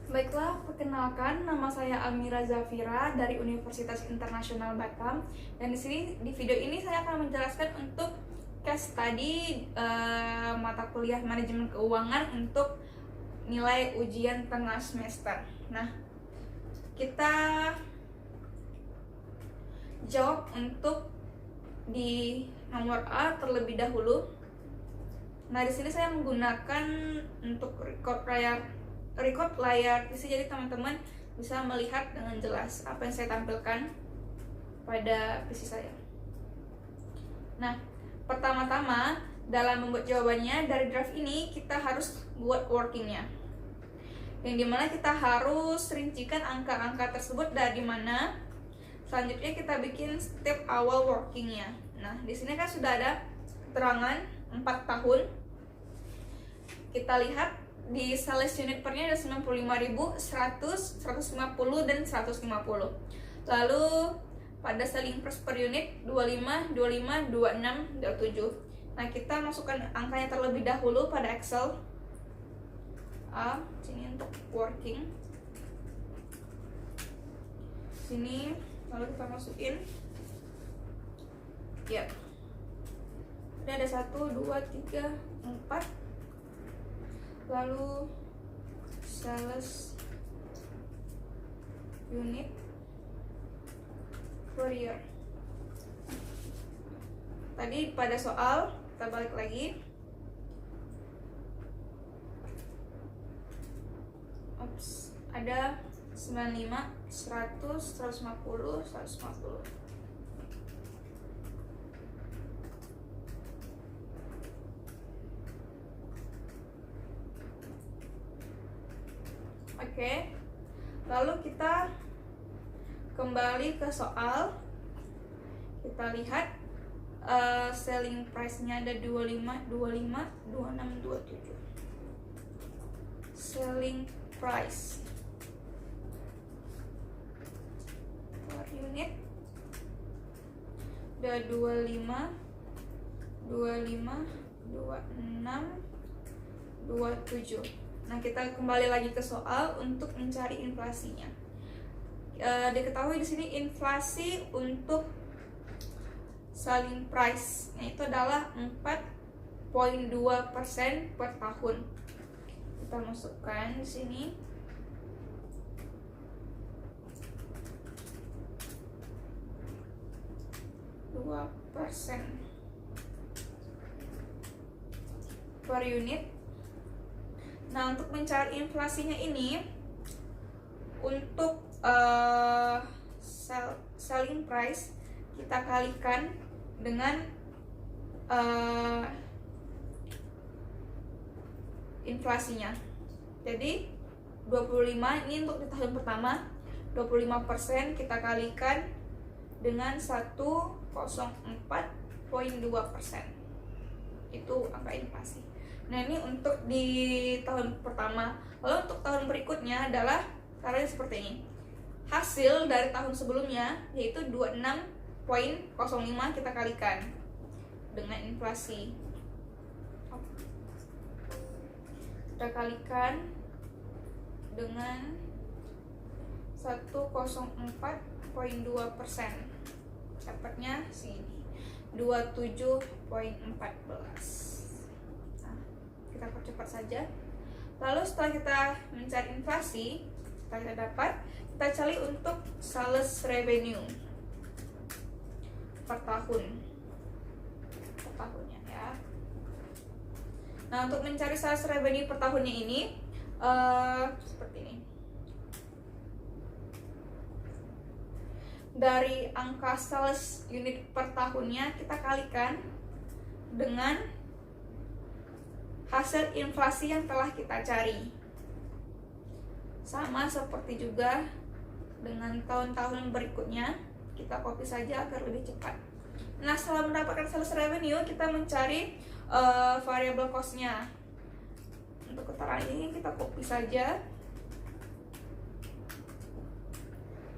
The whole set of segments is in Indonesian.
Baiklah, perkenalkan nama saya Amira Zafira dari Universitas Internasional Batam. Dan di video ini saya akan menjelaskan untuk case study mata kuliah manajemen keuangan untuk nilai ujian tengah semester. Nah, kita jawab untuk di nomor A terlebih dahulu. Nah, di sini saya menggunakan untuk record layar PC, jadi teman-teman bisa melihat dengan jelas apa yang saya tampilkan pada PC saya. Nah, pertama-tama dalam membuat jawabannya dari draft ini kita harus buat workingnya, yang dimana kita harus rincikan angka-angka tersebut dari mana. Selanjutnya kita bikin step awal workingnya. Nah, di sini kan sudah ada keterangan 4 tahun. Kita lihat di sales unit pernya ada 95.100, 150 dan 150. Lalu pada selling price per unit 25, 25, 26, 27. Nah, kita masukkan angkanya terlebih dahulu pada Excel. Sini untuk working. Sini lalu kita masukin. Ya. Ini ada 1, 2, 3, 4. Lalu sales unit per year. Tadi pada soal kita balik lagi. Ada 95, 100, 150, 150. Oke, lalu kita kembali ke soal. Kita lihat selling price-nya ada 25, 25, 26, 27. Selling price per unit ada 25, 25, 26, 27. Nah, kita kembali lagi ke soal untuk mencari inflasinya. Diketahui di sini inflasi untuk selling price-nya itu adalah 4,2% per tahun. Kita masukkan di sini. %2 per unit. Nah, untuk mencari inflasinya ini, untuk selling price kita kalikan dengan inflasinya. Jadi 25 ini untuk di tahun pertama, 25% kita kalikan dengan 104,2%. Itu angka inflasi. Nah, ini untuk di tahun pertama. Lalu untuk tahun berikutnya adalah caranya seperti ini. Hasil dari tahun sebelumnya yaitu 26,05 kita kalikan dengan inflasi. Kita kalikan dengan 104,2%. Dapatnya sini 27,14. Kita percepat saja. Lalu setelah kita mencari inflasi, kita dapat, kita cari untuk sales revenue per tahunnya ya. Nah, untuk mencari sales revenue per tahunnya ini seperti ini. Dari angka sales unit per tahunnya kita kalikan dengan hasil inflasi yang telah kita cari. Sama seperti juga dengan tahun-tahun berikutnya, kita copy saja agar lebih cepat. Nah, setelah mendapatkan sales revenue, kita mencari variable cost-nya. Untuk keterangan ini kita copy saja.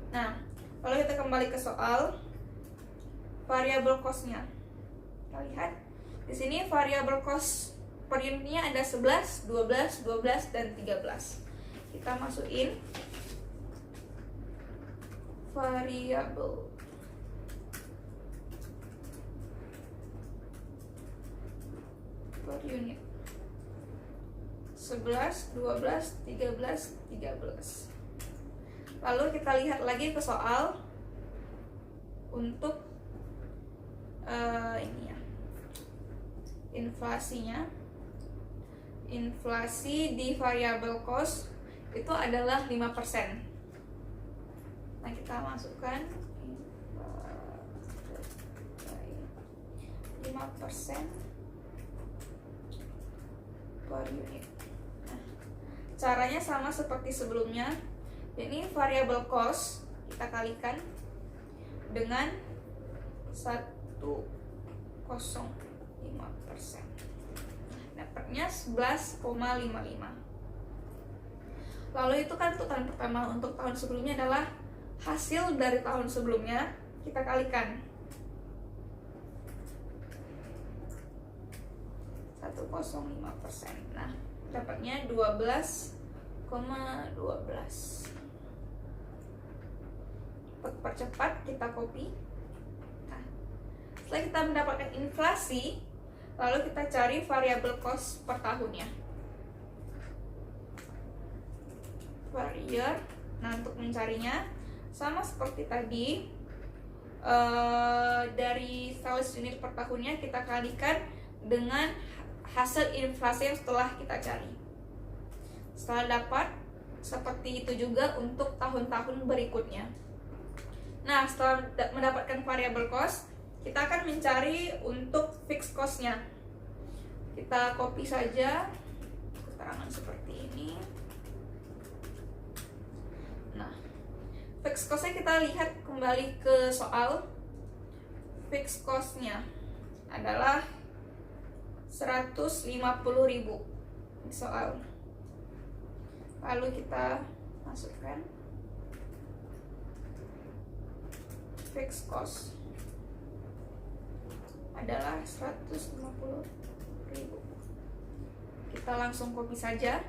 Nah, lalu kita kembali ke soal variable cost-nya. Kita lihat di sini variable cost per unitnya ada 11, 12, 12, dan 13. kita masukin variabel per unit 11, 12, 13, 13. Lalu kita lihat lagi ke soal untuk ini ya, inflasinya. Inflasi di variabel cost itu adalah 5%. Nah, kita masukkan 5% per unit. Nah, caranya sama seperti sebelumnya. Ini variabel cost kita kalikan dengan 1,05%. Dapatnya 11,55. Lalu itu kan untuk tahun pertama. Untuk tahun sebelumnya adalah hasil dari tahun sebelumnya, kita kalikan 1,05%. Nah, dapatnya 12,12. Untuk percepat, kita copy. Nah, setelah kita mendapatkan inflasi, lalu kita cari variabel cost per tahunnya per year. Nah, untuk mencarinya sama seperti tadi, dari sales unit per tahunnya kita kalikan dengan hasil inflasi yang setelah kita cari. Setelah dapat, seperti itu juga untuk tahun-tahun berikutnya. Nah, setelah mendapatkan variabel cost, kita akan mencari untuk fixed cost-nya. Kita copy saja keterangan seperti ini. Nah, fixed cost-nya kita lihat kembali ke soal. Fixed cost-nya adalah 150.000 di soal. Lalu kita masukkan fixed cost adalah 150.000. Kita langsung copy saja.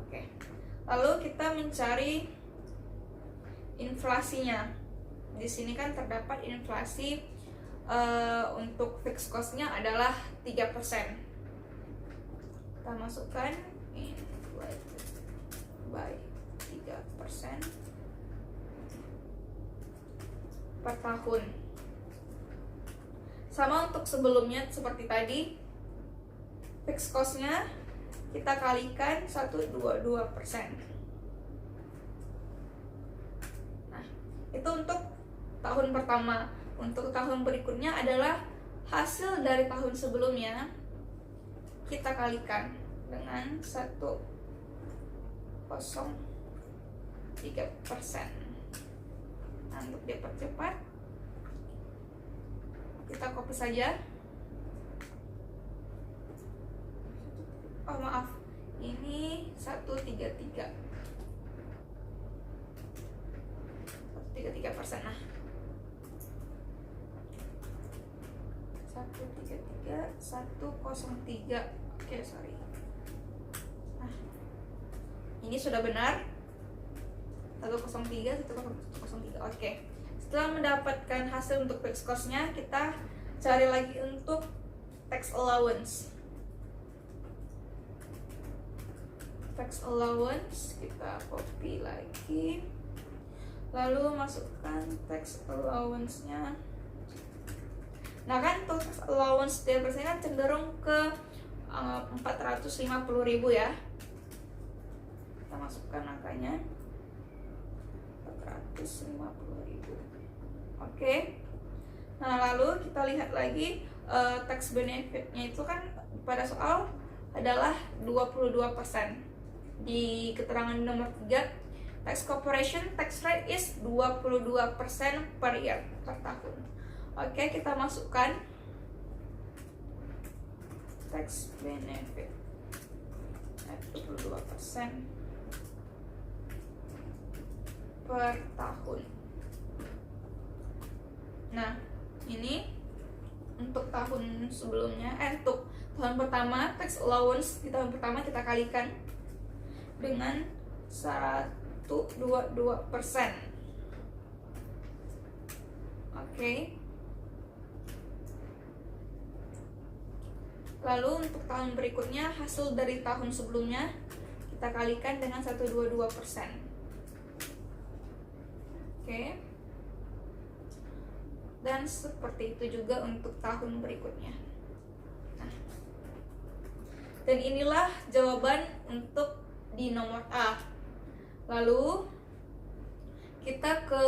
Oke. Lalu kita mencari inflasinya. Di sini kan terdapat inflasi untuk fixed cost-nya adalah 3%. Kita masukkan inflated by 3% per tahun. Sama untuk sebelumnya seperti tadi, fixed cost-nya kita kalikan 122%. Nah, itu untuk tahun pertama. Untuk tahun berikutnya adalah hasil dari tahun sebelumnya, kita kalikan dengan 1,03%. Nah, untuk dipercepat, kita copy saja. Oh maaf, ini 133%. 1,03%. Nah, 103. Oke, sorry. Nah, ini sudah benar. 103. Oke. Setelah mendapatkan hasil untuk fixed cost-nya, kita cari lagi untuk tax allowance. Tax allowance kita copy lagi. Lalu masukkan tax allowance-nya. Nah, kan untuk tax allowance dia biasanya kan cenderung ke 450.000 ya. Kita masukkan angkanya 450.000. Oke. Nah, lalu kita lihat lagi tax benefit-nya itu kan pada soal adalah 22%. Di keterangan nomor 3, tax corporation tax rate is 22% per year, per tahun. Oke, kita masukkan tax benefit 22% per tahun. Nah, ini untuk tahun sebelumnya, untuk tahun pertama tax allowance di tahun pertama kita kalikan dengan 122%. Oke. Lalu untuk tahun berikutnya hasil dari tahun sebelumnya kita kalikan dengan 122%. Oke. Dan seperti itu juga untuk tahun berikutnya. Nah, dan inilah jawaban untuk di nomor A. Lalu kita ke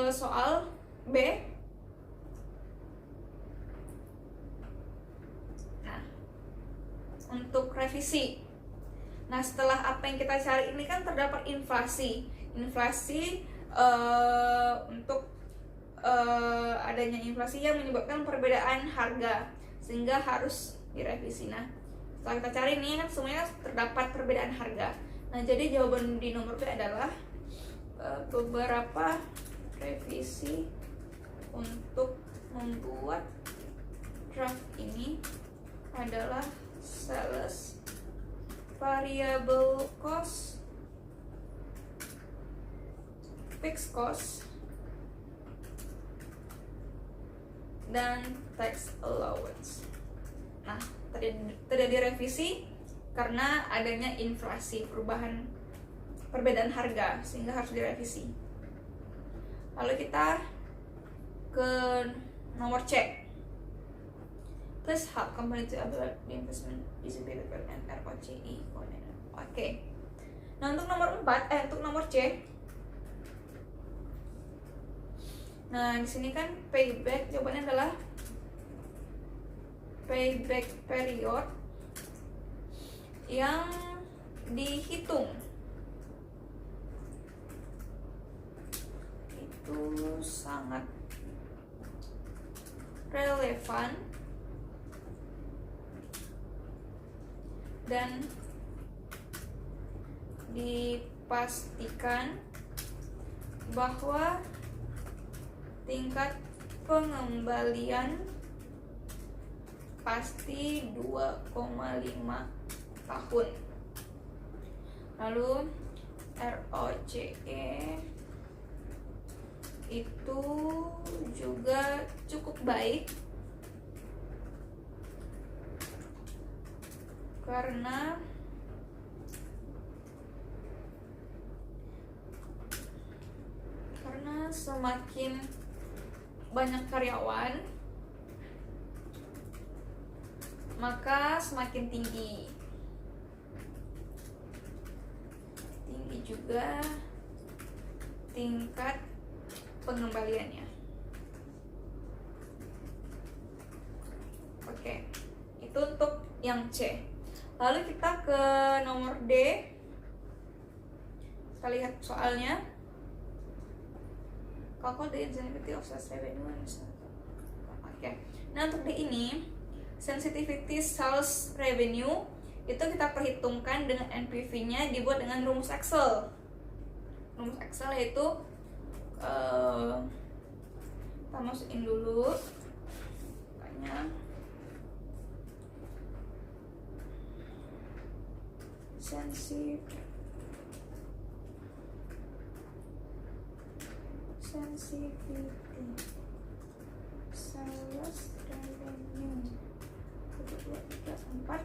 soal B. Nah, untuk revisi. Nah, setelah apa yang kita cari ini kan terdapat inflasi. Inflasi untuk adanya inflasi yang menyebabkan perbedaan harga sehingga harus direvisi. Nah, setelah kita cari ini kan semuanya terdapat perbedaan harga. Nah, jadi jawaban di nomor B adalah beberapa revisi untuk membuat draft ini adalah sales variable cost, fixed cost, dan tax allowance. Nah, terjadi revisi karena adanya inflasi, perbedaan harga sehingga harus direvisi. Lalu kita ke nomor C. Please help company to evaluate the investment visibility and ROCE. Oke. Nah, untuk nomor 4, untuk nomor C. Nah, di sini kan payback, jawabannya adalah payback period yang dihitung itu sangat relevan dan dipastikan bahwa tingkat pengembalian pasti 2,5 tahun. Lalu ROCE itu juga cukup baik karena semakin banyak karyawan maka semakin tinggi juga tingkat pengembaliannya. Oke, itu untuk yang C. Lalu kita ke nomor D. Kita lihat soalnya. Calculate the sensitivity of sales revenue. Oke. Nah, untuk D ini, sensitivity sales revenue itu kita perhitungkan dengan NPV-nya dibuat dengan rumus Excel. Rumus Excel yaitu kita masukin dulu banyak sensitivity sales revenue 1, 2, 3, 4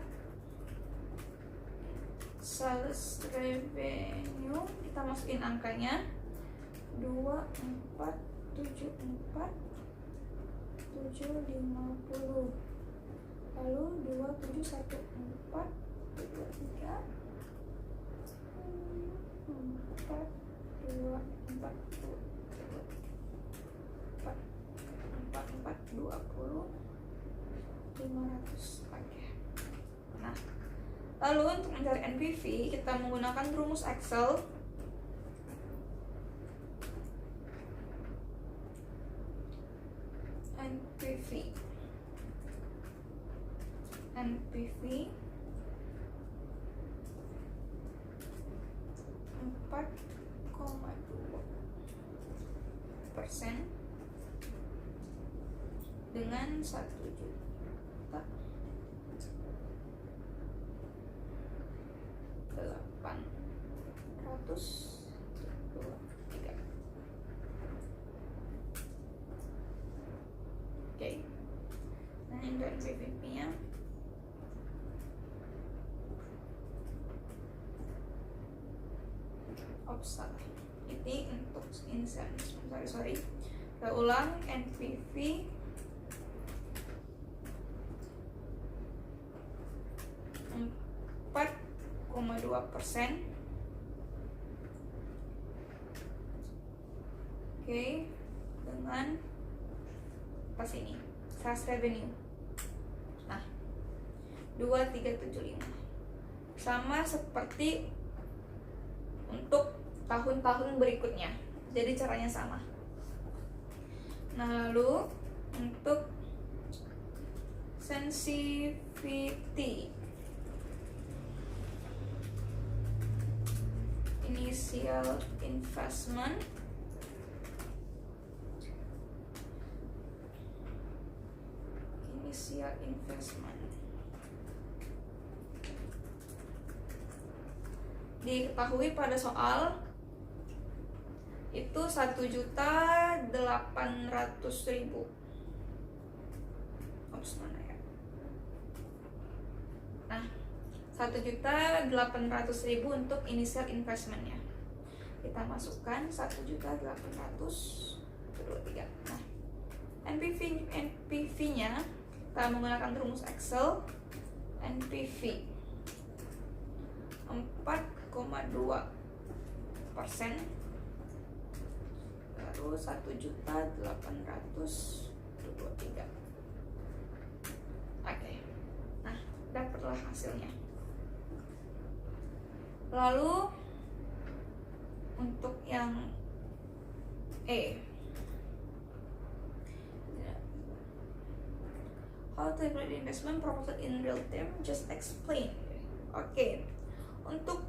sales revenue kita masukin angkanya 2474 750 lalu 2714 23 500. Oke. Nah, lalu untuk mencari NPV kita menggunakan rumus Excel. NPV 4,2% dengan 1 juta 3. Oke. Nah, ini dan PVP-nya. Salah. Ini untuk sorry. Kita ulang, NPV %4,2. Oke, dengan pas ini sales revenue. Nah, 2375. Sama seperti untuk tahun-tahun berikutnya. Jadi caranya sama. Nah, lalu untuk sensitivity, initial investment, diketahui pada soal itu 1.800.000. Mana ya? Nah, 1.800.000 untuk initial investmentnya. Kita masukkan 1.800. Nah, NPV-nya kita menggunakan rumus Excel. NPV 4,2%, baru 1.823. Oke, nah dapatlah hasilnya. Lalu untuk yang E, how to evaluate investment proposal in real time, just explain. Oke. Untuk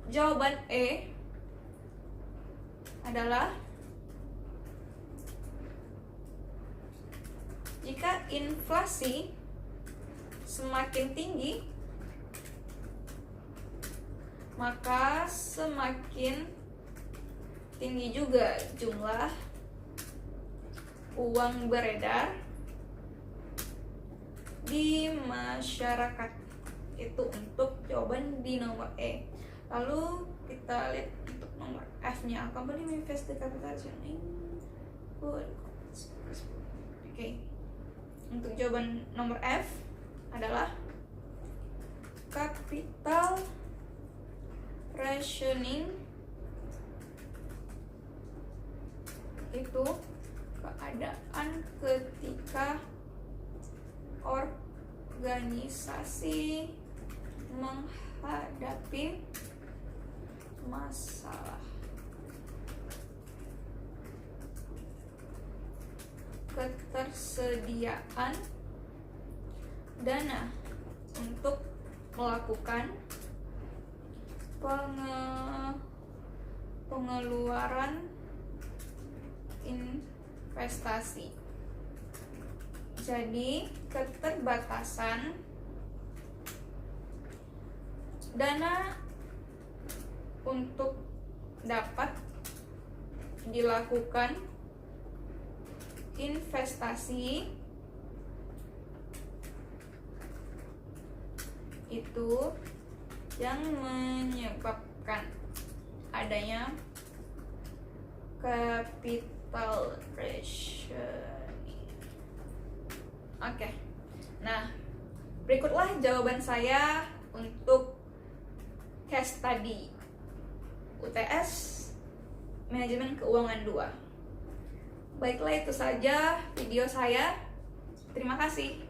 jawaban E adalah jika inflasi semakin tinggi, maka semakin tinggi juga jumlah uang beredar di masyarakat. Itu untuk jawaban di nomor E. Lalu kita lihat untuk nomor F-nya, company invest the capitalization in good. Oke. Untuk jawaban nomor F adalah capital rationing. Itu keadaan ketika organisasi menghadapi masalah. Ketersediaan dana untuk melakukan pengeluaran investasi. Jadi keterbatasan dana untuk dapat dilakukan investasi itu yang menyebabkan adanya capital rationing. Oke. Nah, berikutlah jawaban saya untuk case study UTS Manajemen Keuangan 2. Baiklah, itu saja video saya. Terima kasih.